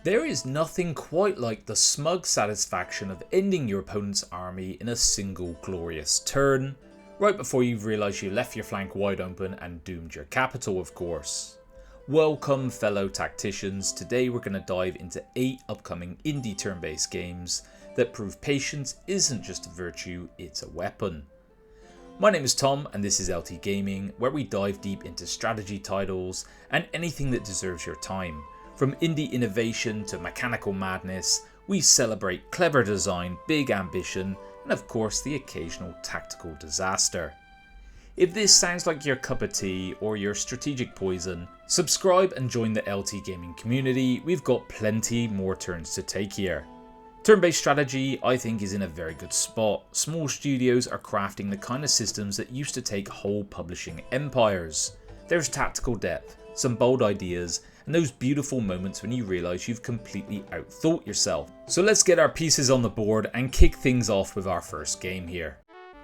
There is nothing quite like the smug satisfaction of ending your opponent's army in a single glorious turn, right before you've realised you left your flank wide open and doomed your capital, of course. Welcome fellow tacticians, today we're going to dive into 8 upcoming indie turn-based games that prove patience isn't just a virtue, it's a weapon. My name is Tom and this is LT Gaming, where we dive deep into strategy titles and anything that deserves your time. From indie innovation to mechanical madness, we celebrate clever design, big ambition, and of course the occasional tactical disaster. If this sounds like your cup of tea or your strategic poison, subscribe and join the LT Gaming community, we've got plenty more turns to take here. Turn-based strategy, I think, is in a very good spot. Small studios are crafting the kind of systems that used to take whole publishing empires. There's tactical depth, some bold ideas, and those beautiful moments when you realise you've completely outthought yourself. So let's get our pieces on the board and kick things off with our first game here.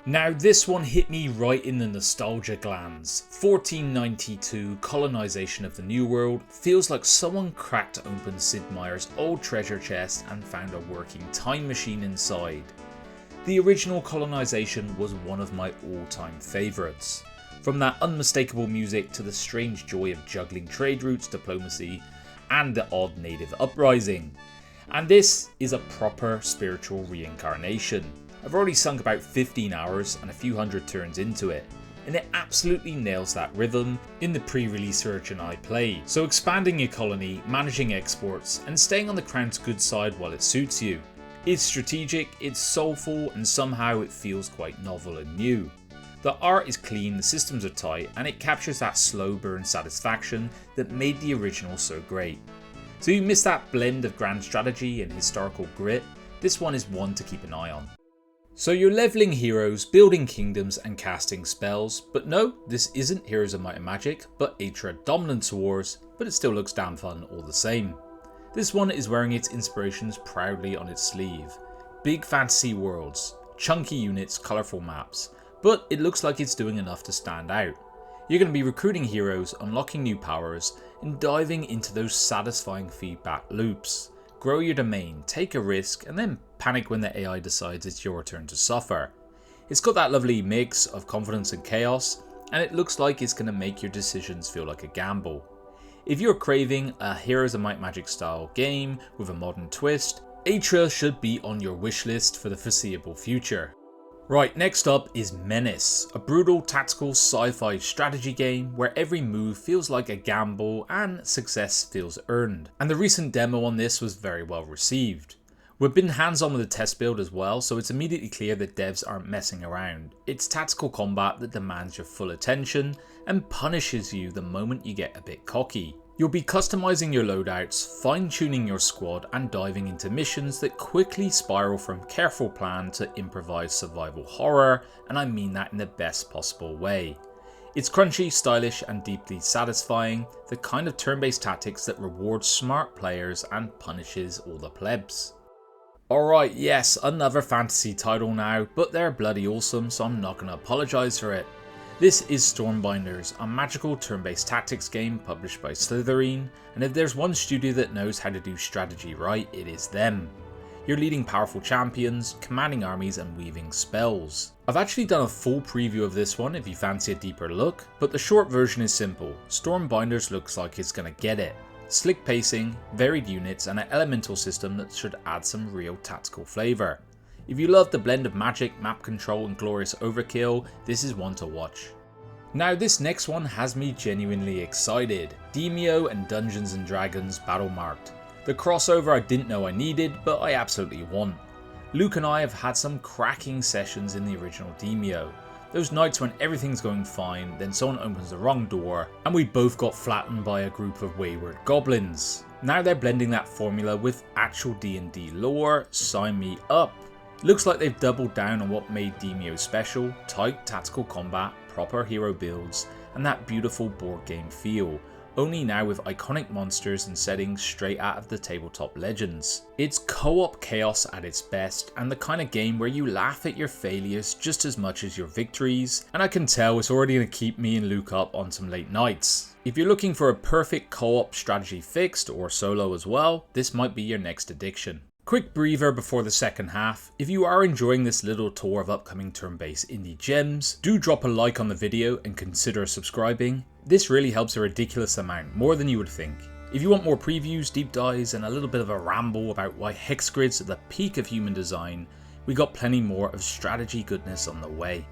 Now this one hit me right in the nostalgia glands. 1492 Colonization of the New World feels like someone cracked open Sid Meier's old treasure chest and found a working time machine inside. The original Colonization was one of my all-time favourites. From that unmistakable music to the strange joy of juggling trade routes, diplomacy, and the odd native uprising. And this is a proper spiritual reincarnation. I've already sunk about 15 hours and a few hundred turns into it, and it absolutely nails that rhythm in the pre-release version I played. So expanding your colony, managing exports, and staying on the crown's good side while it suits you. It's strategic, it's soulful, and somehow it feels quite novel and new. The art is clean, the systems are tight, and it captures that slow burn satisfaction that made the original so great. So you miss that blend of grand strategy and historical grit, this one is one to keep an eye on. So you're leveling heroes, building kingdoms and casting spells, but no, this isn't Heroes of Might and Magic, but Atre Dominance Wars, but it still looks damn fun all the same. This one is wearing its inspirations proudly on its sleeve. Big fantasy worlds, chunky units, colourful maps, but it looks like it's doing enough to stand out. You're going to be recruiting heroes, unlocking new powers, and diving into those satisfying feedback loops. Grow your domain, take a risk, and then panic when the AI decides it's your turn to suffer. It's got that lovely mix of confidence and chaos, and it looks like it's going to make your decisions feel like a gamble. If you're craving a Heroes of Might Magic style game with a modern twist, Atre should be on your wish list for the foreseeable future. Right, next up is MENACE, a brutal tactical sci-fi strategy game where every move feels like a gamble and success feels earned. And the recent demo on this was very well received. We've been hands-on with the test build as well, so it's immediately clear that devs aren't messing around. It's tactical combat that demands your full attention and punishes you the moment you get a bit cocky. You'll be customizing your loadouts, fine-tuning your squad and diving into missions that quickly spiral from careful plan to improvised survival horror, and I mean that in the best possible way. It's crunchy, stylish and deeply satisfying, the kind of turn-based tactics that rewards smart players and punishes all the plebs. Alright, yes, another fantasy title now, but they're bloody awesome, so I'm not going to apologise for it. This is Stormbinders, a magical turn-based tactics game published by Slytherin, and if there's one studio that knows how to do strategy right, it is them. You're leading powerful champions, commanding armies and weaving spells. I've actually done a full preview of this one if you fancy a deeper look, but the short version is simple. Stormbinders looks like it's gonna get it. Slick pacing, varied units and an elemental system that should add some real tactical flavour. If you love the blend of magic, map control and glorious overkill, this is one to watch. Now this next one has me genuinely excited. Demeo and Dungeons & Dragons Battlemarked. The crossover I didn't know I needed, but I absolutely want. Luke and I have had some cracking sessions in the original Demeo. Those nights when everything's going fine, then someone opens the wrong door, and we both got flattened by a group of wayward goblins. Now they're blending that formula with actual D&D lore, sign me up. Looks like they've doubled down on what made Demeo special, tight tactical combat, proper hero builds, and that beautiful board game feel, only now with iconic monsters and settings straight out of the tabletop legends. It's co-op chaos at its best, and the kind of game where you laugh at your failures just as much as your victories, and I can tell it's already going to keep me and Luke up on some late nights. If you're looking for a perfect co-op strategy fixed, or solo as well, this might be your next addiction. Quick breather before the second half. If you are enjoying this little tour of upcoming turn-based indie gems, do drop a like on the video and consider subscribing. This really helps a ridiculous amount, more than you would think. If you want more previews, deep dives, and a little bit of a ramble about why hex grids are the peak of human design, we got plenty more of strategy goodness on the way.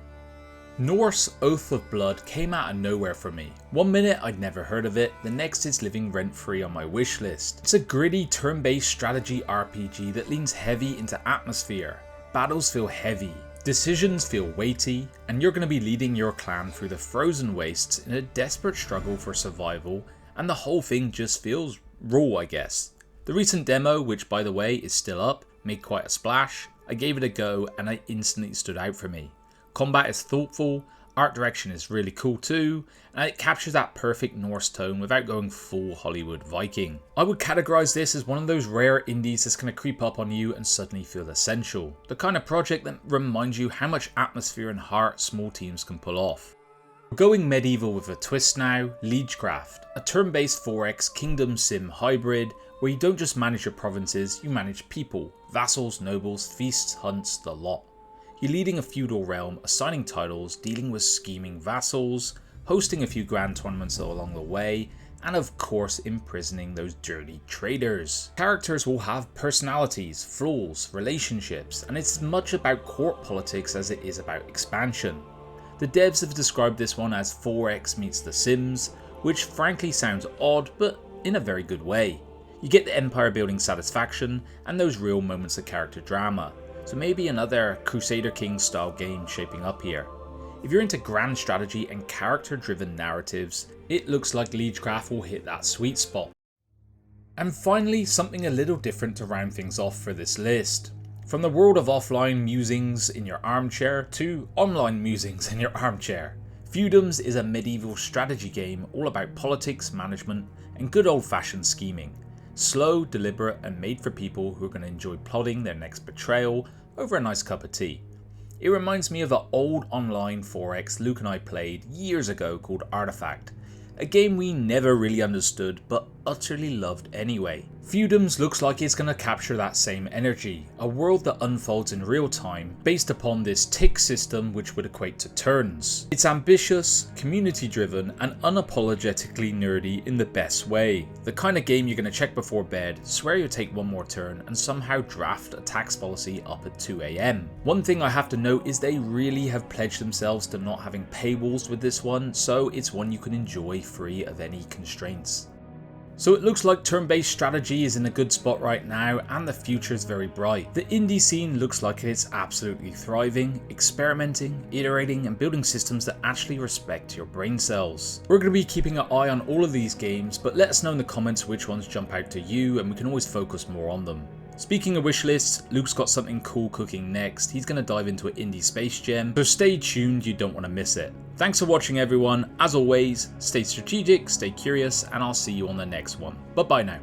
Norse Oath of Blood came out of nowhere for me. One minute I'd never heard of it, the next it's living rent free on my wish list. It's a gritty turn-based strategy RPG that leans heavy into atmosphere. Battles feel heavy, decisions feel weighty, and you're going to be leading your clan through the frozen wastes in a desperate struggle for survival, and the whole thing just feels raw, I guess. The recent demo, which by the way is still up, made quite a splash. I gave it a go and it instantly stood out for me. Combat is thoughtful, art direction is really cool too, and it captures that perfect Norse tone without going full Hollywood Viking. I would categorise this as one of those rare indies that's going to creep up on you and suddenly feel essential. The kind of project that reminds you how much atmosphere and heart small teams can pull off. We're going medieval with a twist now, Liegecraft, a turn-based 4X kingdom sim hybrid where you don't just manage your provinces, you manage people, vassals, nobles, feasts, hunts, the lot. You're leading a feudal realm, assigning titles, dealing with scheming vassals, hosting a few grand tournaments along the way, and of course imprisoning those dirty traitors. Characters will have personalities, flaws, relationships, and it's as much about court politics as it is about expansion. The devs have described this one as 4X meets The Sims, which frankly sounds odd, but in a very good way. You get the empire building satisfaction and those real moments of character drama. So maybe another Crusader Kings style game shaping up here. If you're into grand strategy and character driven narratives, it looks like Liegecraft will hit that sweet spot. And finally, something a little different to round things off for this list. From the world of offline musings in your armchair to online musings in your armchair, Feudums is a medieval strategy game all about politics, management, and good old fashioned scheming. Slow, deliberate, and made for people who are going to enjoy plotting their next betrayal over a nice cup of tea. It reminds me of an old online 4X Luke and I played years ago called Artifact, a game we never really understood but utterly loved anyway. Feudums looks like it's going to capture that same energy, a world that unfolds in real time based upon this tick system which would equate to turns. It's ambitious, community driven, and unapologetically nerdy in the best way. The kind of game you're going to check before bed, swear you'll take one more turn, and somehow draft a tax policy up at 2 AM. One thing I have to note is they really have pledged themselves to not having paywalls with this one, so it's one you can enjoy free of any constraints. So it looks like turn-based strategy is in a good spot right now and the future is very bright. The indie scene looks like it's absolutely thriving, experimenting, iterating and building systems that actually respect your brain cells. We're going to be keeping an eye on all of these games, but let us know in the comments which ones jump out to you and we can always focus more on them. Speaking of wishlists, Luke's got something cool cooking next. He's going to dive into an indie space gem, so stay tuned, you don't want to miss it. Thanks for watching everyone, as always, stay strategic, stay curious, and I'll see you on the next one. Bye bye now.